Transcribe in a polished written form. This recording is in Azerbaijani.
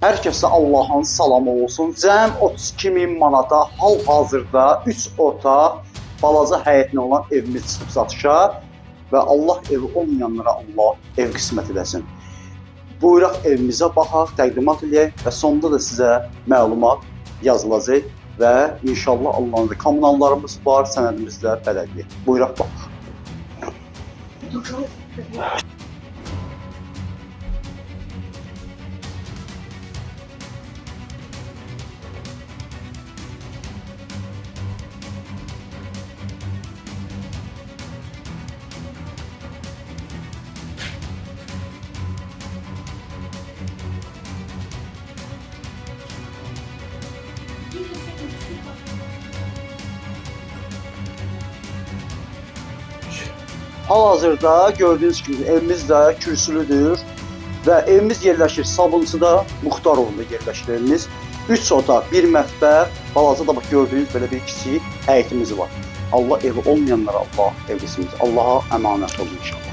Hər kəsə Allahın salamı olsun. Cəm 32.000 manata hal-hazırda 3 otaq, balaca həyətli olan evimiz çıxıb satışa və Allah evi olmayanlara Allah ev qismət edəsin. Buyuraq evimizə baxaq, təqdimat edək və sonda da sizə məlumat yazılacaq və inşallah Allah'ın kommunallarımız var, sənədimizlə bələdiyyə. Buyuraq baxaq. Hal-hazırda gördüğünüz gibi evimiz de kürsülüdür və evimiz yerləşir Sabunçuda, Muxtarovunda yerləşir evimiz. 3 otaq, 1 mətbəx, balaca da bax gördüğünüz belə bir kiçik həyətimiz var. Allah evi olmayanlara Allah ev qismimiz. Allaha əmanət olun inşallah.